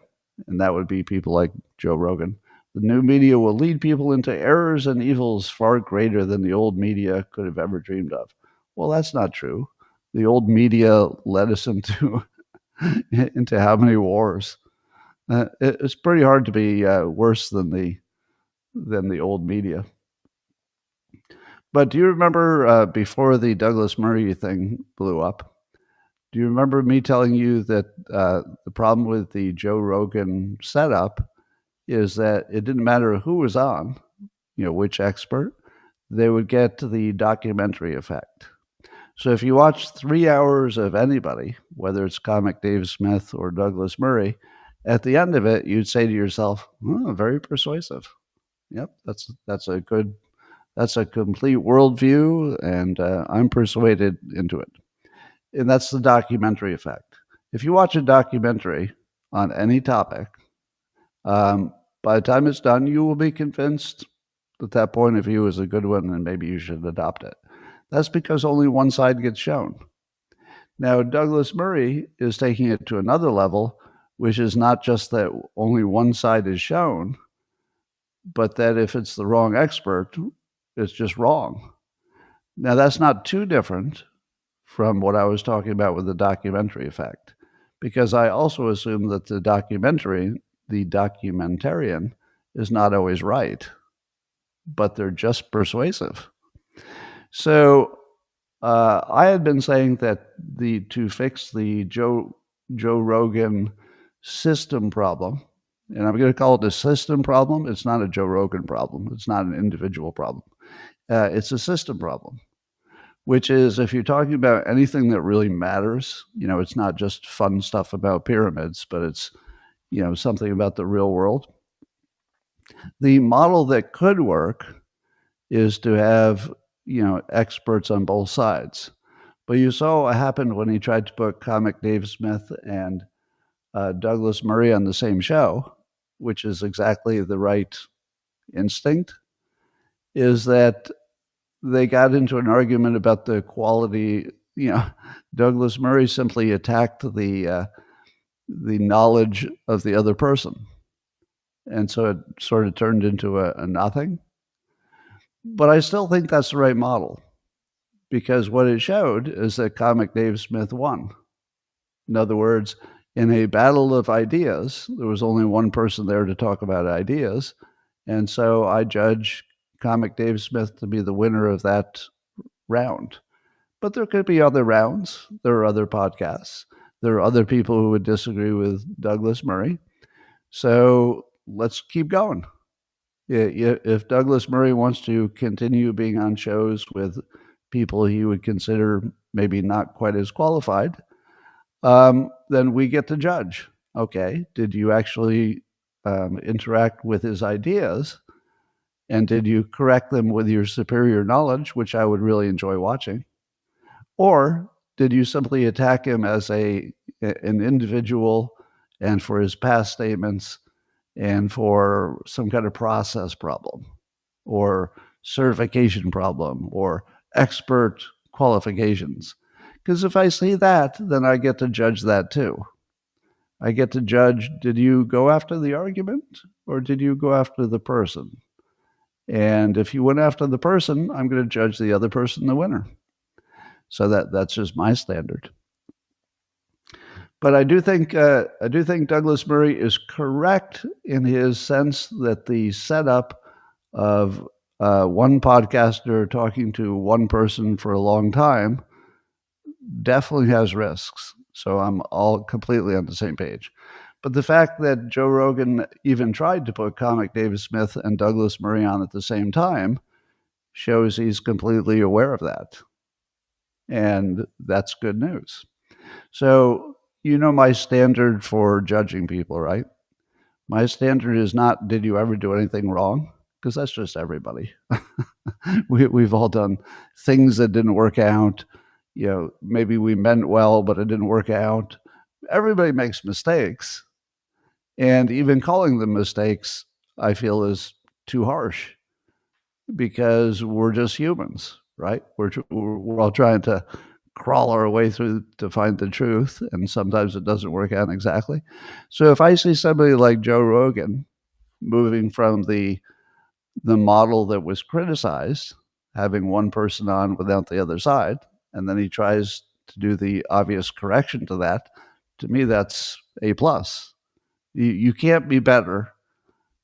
and that would be people like Joe Rogan, the new media will lead people into errors and evils far greater than the old media could have ever dreamed of. Well, that's not true. The old media led us into how many wars? It's pretty hard to be worse than the old media. But do you remember before the Douglas Murray thing blew up? Do you remember me telling you that the problem with the Joe Rogan setup is that it didn't matter who was on, which expert, they would get the documentary effect. So if you watch 3 hours of anybody, whether it's comic Dave Smith or Douglas Murray, at the end of it, you'd say to yourself, oh, very persuasive. Yep, that's a complete worldview, and I'm persuaded into it. And that's the documentary effect. If you watch a documentary on any topic, by the time it's done, you will be convinced that that point of view is a good one and maybe you should adopt it. That's because only one side gets shown. Now, Douglas Murray is taking it to another level, which is not just that only one side is shown, but that if it's the wrong expert, it's just wrong. Now, that's not too different from what I was talking about with the documentary effect, because I also assume that the documentarian, is not always right, but they're just persuasive. So I had been saying that to fix the Joe Rogan system problem, and I'm going to call it a system problem. It's not a Joe Rogan problem. It's not an individual problem. It's a system problem, which is if you're talking about anything that really matters, it's not just fun stuff about pyramids, but it's, something about the real world. The model that could work is to have, experts on both sides. But you saw what happened when he tried to put comic Dave Smith and Douglas Murray on the same show, which is exactly the right instinct, is that they got into an argument about the quality. Douglas Murray simply attacked the knowledge of the other person. And so it sort of turned into a nothing. But I still think that's the right model, because what it showed is that comic Dave Smith won. In other words, in a battle of ideas, there was only one person there to talk about ideas. And so I judge comic Dave Smith to be the winner of that round. But there could be other rounds. There are other podcasts. There are other people who would disagree with Douglas Murray. So let's keep going. If Douglas Murray wants to continue being on shows with people he would consider maybe not quite as qualified, then we get to judge. Okay, did you actually interact with his ideas? And did you correct them with your superior knowledge, which I would really enjoy watching? Or did you simply attack him as an individual and for his past statements and for some kind of process problem or certification problem or expert qualifications? Because if I see that, then I get to judge that too. I get to judge, did you go after the argument or did you go after the person? And if you went after the person, I'm going to judge the other person the winner. So that's just my standard. But I do think Douglas Murray is correct in his sense that the setup of one podcaster talking to one person for a long time definitely has risks. So I'm all completely on the same page. But the fact that Joe Rogan even tried to put comic David Smith and Douglas Murray on at the same time shows he's completely aware of that. And that's good news. So, you know my standard for judging people, right? My standard is not, did you ever do anything wrong? Because that's just everybody. We've all done things that didn't work out. You know, maybe we meant well, but it didn't work out. Everybody makes mistakes. And even calling them mistakes, I feel, is too harsh because we're just humans, right? We're all trying to crawl our way through to find the truth, and sometimes it doesn't work out exactly. So if I see somebody like Joe Rogan moving from the model that was criticized, having one person on without the other side, and then he tries to do the obvious correction to that, to me that's A plus. You can't be better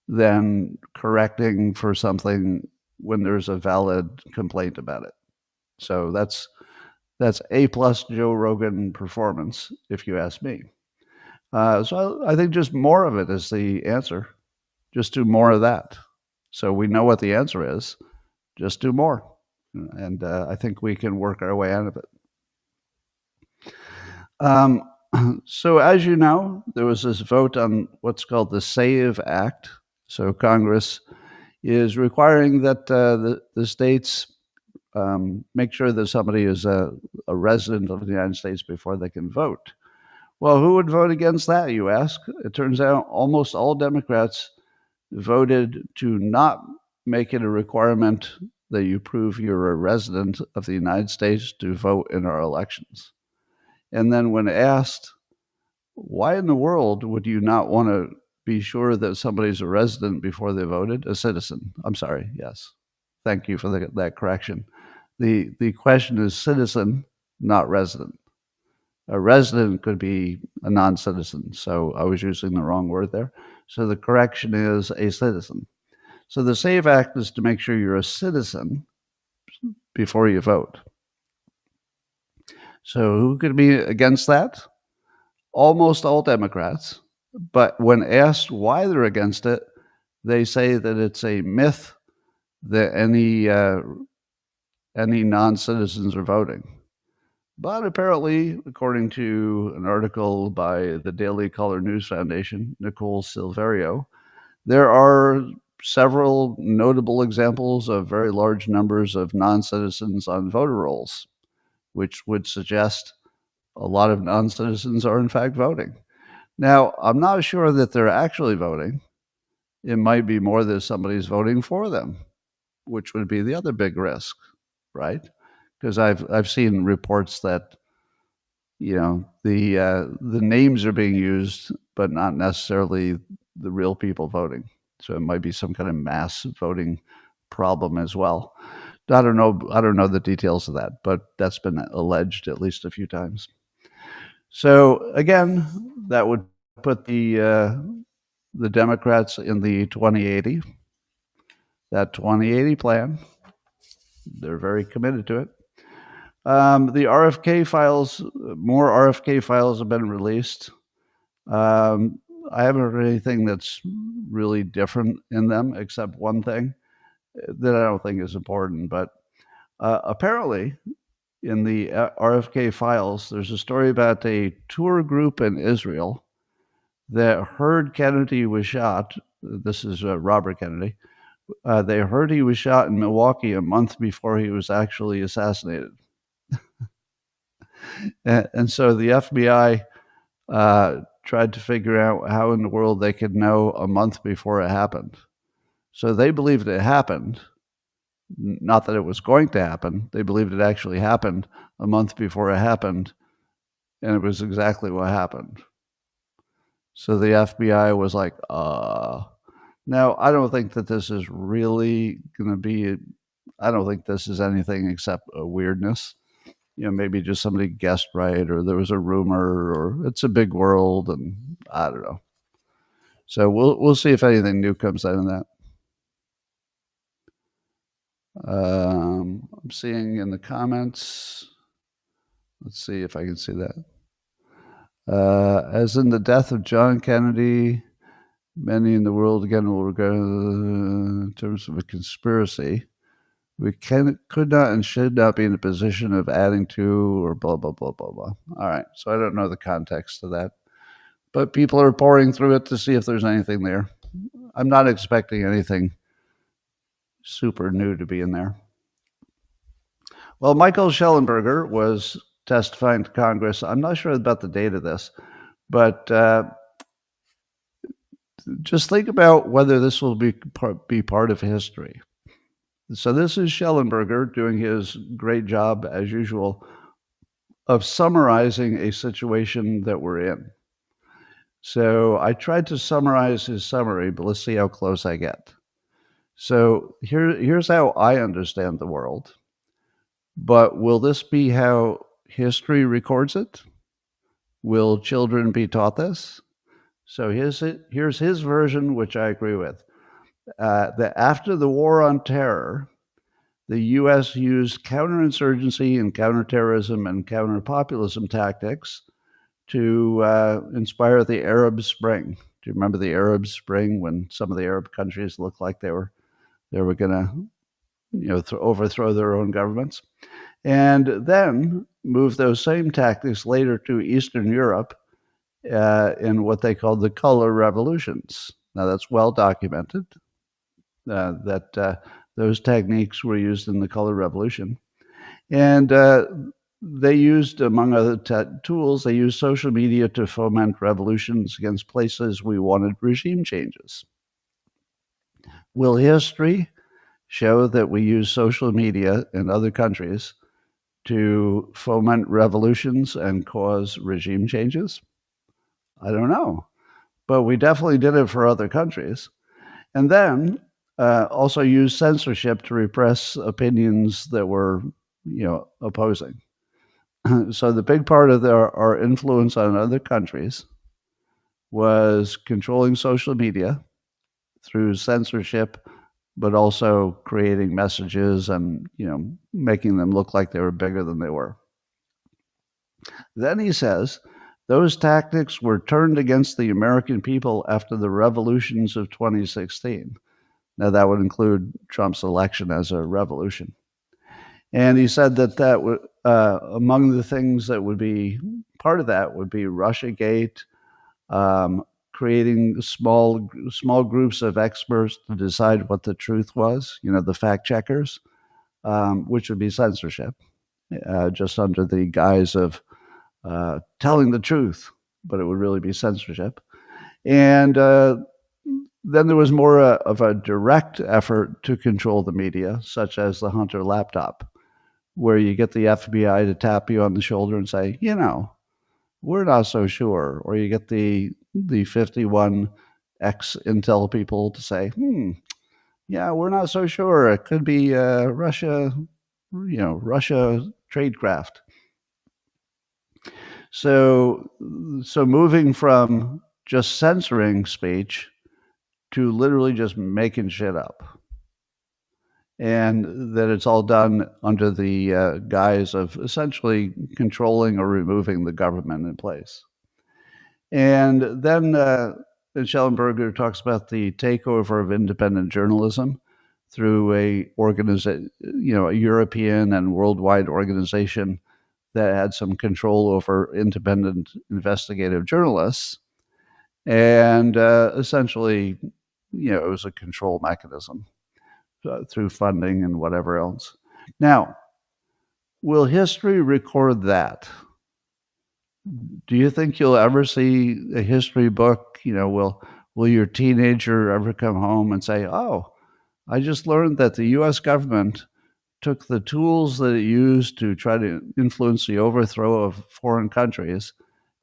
than correcting for something when there's a valid complaint about it. So that's A plus Joe Rogan performance, if you ask me. So I think just more of it is the answer. Just do more of that. So we know what the answer is. Just do more. And I think we can work our way out of it. So as you know, there was this vote on what's called the SAVE Act. So Congress is requiring that the states make sure that somebody is a resident of the United States before they can vote. Well, who would vote against that, you ask? It turns out almost all Democrats voted to not make it a requirement that you prove you're a resident of the United States to vote in our elections. And then when asked, why in the world would you not want to be sure that somebody's a resident before they voted? A citizen. I'm sorry, yes. Thank you for that correction. The question is citizen, not resident. A resident could be a non-citizen, so I was using the wrong word there. So the correction is a citizen. So the SAVE Act is to make sure you're a citizen before you vote. So who could be against that? Almost all Democrats. But when asked why they're against it, they say that it's a myth that any non-citizens are voting. But apparently, according to an article by the Daily Caller News Foundation, Nicole Silverio, there are several notable examples of very large numbers of non-citizens on voter rolls, which would suggest a lot of non-citizens are in fact voting. Now, I'm not sure that they're actually voting. It might be more that somebody's voting for them, which would be the other big risk, right? Because I've seen reports that the names are being used, but not necessarily the real people voting. So it might be some kind of mass voting problem as well. I don't know the details of that, but that's been alleged at least a few times. So again, that would put the Democrats in the 2080. That 2080 plan, they're very committed to it. The RFK files, more RFK files have been released. I haven't heard anything that's really different in them, except one thing that I don't think is important. But apparently, in the RFK files, there's a story about a tour group in Israel that heard Kennedy was shot. This is Robert Kennedy. They heard he was shot in Milwaukee a month before he was actually assassinated. And so the FBI tried to figure out how in the world they could know a month before it happened. So they believed it happened, not that it was going to happen. They believed it actually happened a month before it happened, and it was exactly what happened. So the FBI was like, Now, I don't think that this is really going to be, I don't think this is anything except a weirdness. Maybe just somebody guessed right, or there was a rumor, or it's a big world, and I don't know. So we'll see if anything new comes out of that. I'm seeing in the comments. Let's see if I can see that. As in the death of John Kennedy, many in the world again will regard in terms of a conspiracy. We could not and should not be in a position of adding to or blah, blah, blah, blah, blah. All right. So I don't know the context of that. But people are pouring through it to see if there's anything there. I'm not expecting anything super new to be in there. Well, Michael Schellenberger was testifying to Congress. I'm not sure about the date of this, but just think about whether this will be part of history. So this is Schellenberger doing his great job, as usual, of summarizing a situation that we're in. So I tried to summarize his summary, but let's see how close I get. So here's how I understand the world. But will this be how history records it? Will children be taught this? So here's his version, which I agree with. That after the war on terror, the U.S. used counterinsurgency and counterterrorism and counterpopulism tactics to inspire the Arab Spring. Do you remember the Arab Spring, when some of the Arab countries looked like they were going to overthrow their own governments? And then move those same tactics later to Eastern Europe in what they called the color revolutions. Now, that's well documented that those techniques were used in the color revolution. And they used, among other tools, they used social media to foment revolutions against places we wanted regime changes. Will history show that we use social media in other countries to foment revolutions and cause regime changes? I don't know. But we definitely did it for other countries. And then also use censorship to repress opinions that were, opposing. So the big part of our influence on other countries was controlling social media through censorship, but also creating messages and, making them look like they were bigger than they were. Then he says, those tactics were turned against the American people after the revolutions of 2016. Now, that would include Trump's election as a revolution. And he said that would, among the things that would be part of that would be Russiagate, creating small groups of experts to decide what the truth was, the fact checkers, which would be censorship, just under the guise of telling the truth, but it would really be censorship. And then there was more of a direct effort to control the media, such as the Hunter laptop, where you get the FBI to tap you on the shoulder and say, we're not so sure. Or you get the 51 ex-Intel people to say, we're not so sure. It could be Russia tradecraft. So moving from just censoring speech to literally just making shit up. And that it's all done under the guise of essentially controlling or removing the government in place. And then Schellenberger talks about the takeover of independent journalism through a European and worldwide organization that had some control over independent investigative journalists, and essentially, it was a control mechanism through funding and whatever else. Now, will history record that? Do you think you'll ever see a history book? Will your teenager ever come home and say, "Oh, I just learned that the U.S. government took the tools that it used to try to influence the overthrow of foreign countries,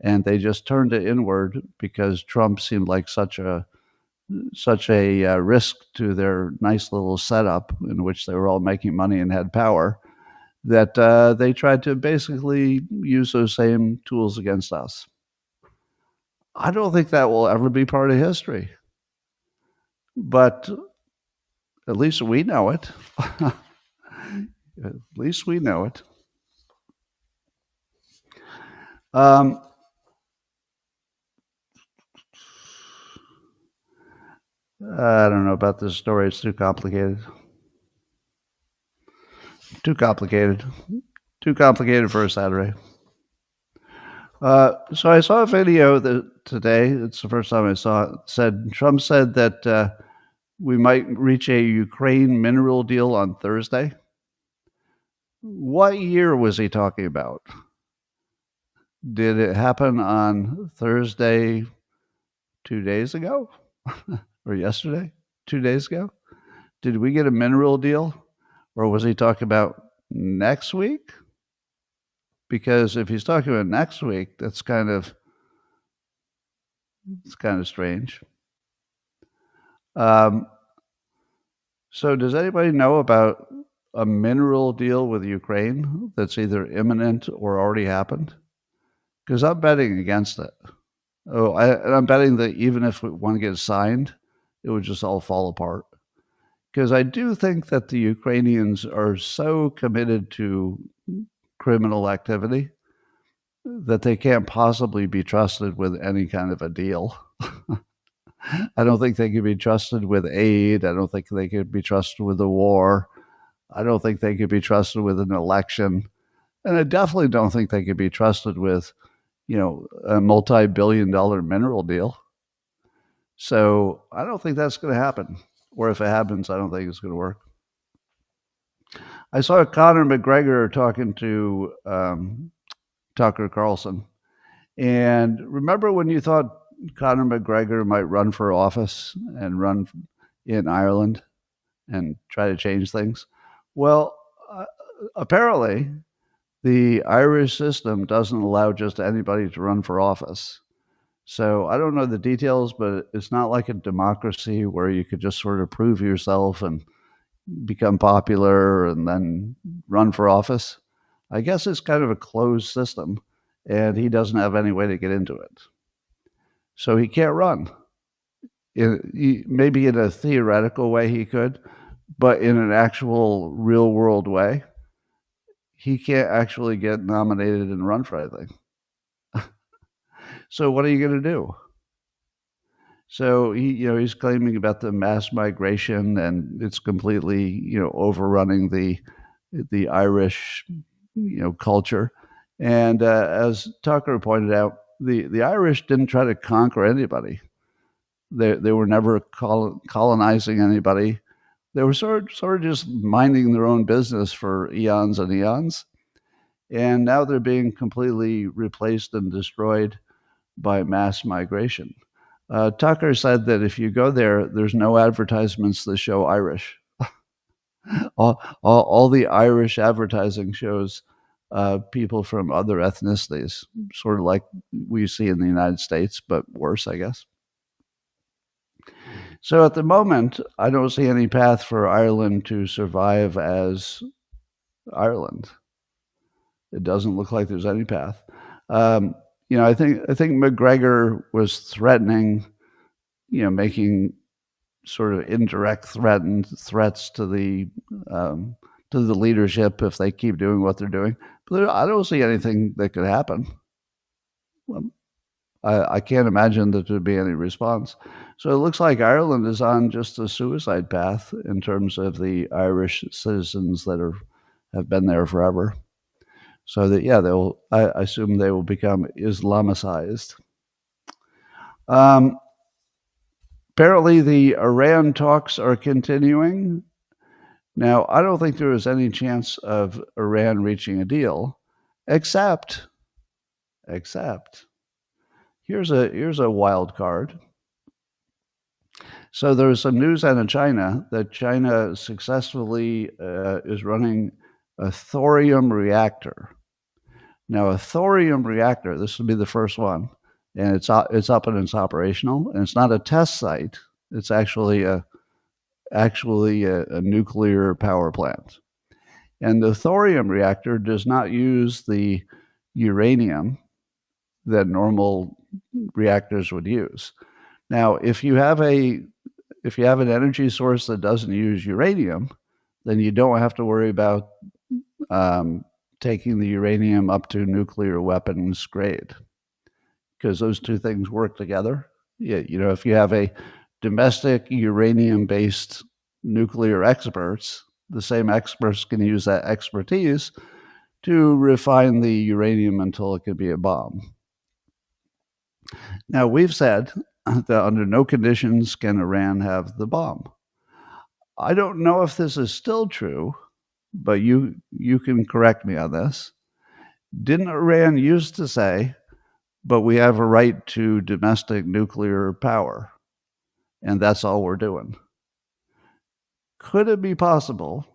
and they just turned it inward because Trump seemed like such a risk to their nice little setup in which they were all making money and had power, that they tried to basically use those same tools against us." I don't think that will ever be part of history, but at least we know it. At least we know it. Um, I don't know about this story. It's too complicated. Too complicated. Too complicated for a Saturday. So I saw a video today. It's the first time I saw it. Trump said that we might reach a Ukraine mineral deal on Thursday. What year was he talking about? Did it happen on Thursday 2 days ago? Or yesterday? 2 days ago? Did we get a mineral deal? Or was he talking about next week? Because if he's talking about next week, it's kind of strange. So does anybody know about a mineral deal with Ukraine that's either imminent or already happened? Because I'm betting against it. And I'm betting that even if one gets signed, it would just all fall apart. Because I do think that the Ukrainians are so committed to criminal activity that they can't possibly be trusted with any kind of a deal. I don't think they can be trusted with aid. I don't think they could be trusted with a war. I don't think they could be trusted with an election. And I definitely don't think they could be trusted with, a multi-billion-dollar mineral deal. So I don't think that's going to happen. Or if it happens, I don't think it's going to work. I saw Conor McGregor talking to Tucker Carlson. And remember when you thought Conor McGregor might run for office and run in Ireland and try to change things? Well, apparently, the Irish system doesn't allow just anybody to run for office. So I don't know the details, but it's not like a democracy where you could just sort of prove yourself and become popular and then run for office. I guess it's kind of a closed system, and he doesn't have any way to get into it. So he can't run. Maybe in a theoretical way he could, but in an actual real world way, he can't actually get nominated and run for anything. So what are you going to do? So he's claiming about the mass migration, and it's completely overrunning the Irish culture. And as Tucker pointed out, the Irish didn't try to conquer anybody. They were never colonizing anybody. They were sort of just minding their own business for eons and eons. And now they're being completely replaced and destroyed by mass migration. Tucker said that if you go there, there's no advertisements that show Irish. all the Irish advertising shows people from other ethnicities, sort of like we see in the United States, but worse, I guess. So at the moment, I don't see any path for Ireland to survive as Ireland. It doesn't look like there's any path. I think McGregor was threatening, making sort of indirect threats to the leadership if they keep doing what they're doing. But I don't see anything that could happen. I can't imagine that there'd be any response. So it looks like Ireland is on just a suicide path in terms of the Irish citizens that have been there forever. So that I assume they will become Islamicized. Um, Apparently, the Iran talks are continuing. Now, I don't think there is any chance of Iran reaching a deal, except here's a wild card. So there's some news out of China that China successfully is running a thorium reactor. Now, a thorium reactor, this will be the first one, and it's up and it's operational, and it's not a test site. It's actually a nuclear power plant. And the thorium reactor does not use the uranium that normal reactors would use. Now, if you have an energy source that doesn't use uranium, then you don't have to worry about taking the uranium up to nuclear weapons grade, because those two things work together. Yeah, if you have a domestic uranium-based nuclear experts, the same experts can use that expertise to refine the uranium until it could be a bomb. Now, we've said that under no conditions can Iran have the bomb. I don't know if this is still true, but you can correct me on this. Didn't Iran used to say, but we have a right to domestic nuclear power, and that's all we're doing? Could it be possible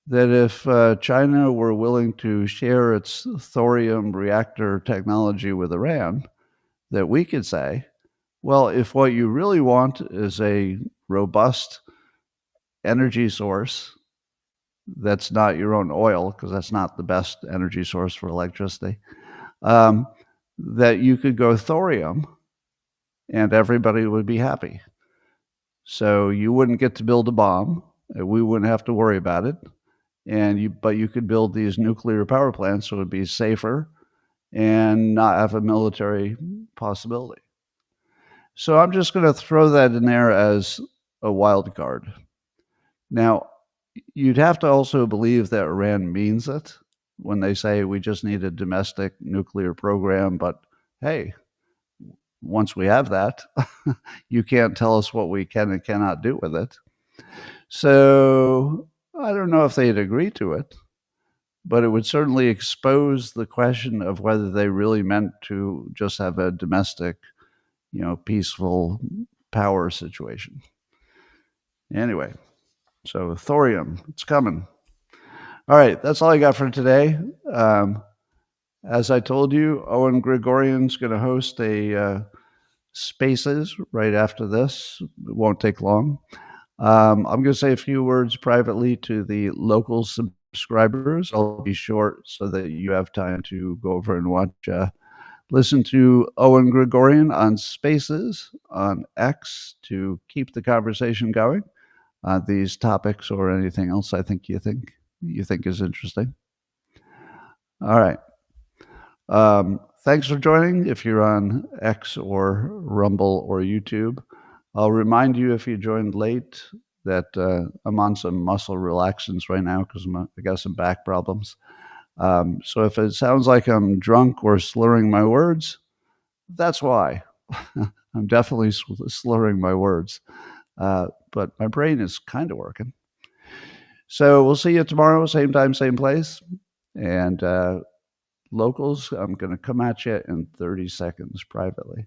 that if China were willing to share its thorium reactor technology with Iran, that we could say, well, if what you really want is a robust energy source that's not your own oil, because that's not the best energy source for electricity, that you could go thorium and everybody would be happy. So you wouldn't get to build a bomb. We wouldn't have to worry about it. But you could build these nuclear power plants so it would be safer and not have a military possibility. So I'm just going to throw that in there as a wild card. Now, you'd have to also believe that Iran means it when they say we just need a domestic nuclear program, but hey, once we have that, you can't tell us what we can and cannot do with it. So I don't know if they'd agree to it, but it would certainly expose the question of whether they really meant to just have a domestic, peaceful power situation. Anyway, so thorium, it's coming. All right, that's all I got for today. As I told you, Owen Gregorian's going to host a Spaces right after this. It won't take long. I'm going to say a few words privately to the local subscribers. I'll be short so that you have time to go over and listen to Owen Gregorian on Spaces on X to keep the conversation going on these topics or anything else I think you think is interesting. All right. Thanks for joining. If you're on X or Rumble or YouTube, I'll remind you if you joined late that I'm on some muscle relaxants right now because I got some back problems. So if it sounds like I'm drunk or slurring my words, that's why. I'm definitely slurring my words, but my brain is kind of working. So we'll see you tomorrow, same time, same place. And locals, I'm going to come at you in 30 seconds privately.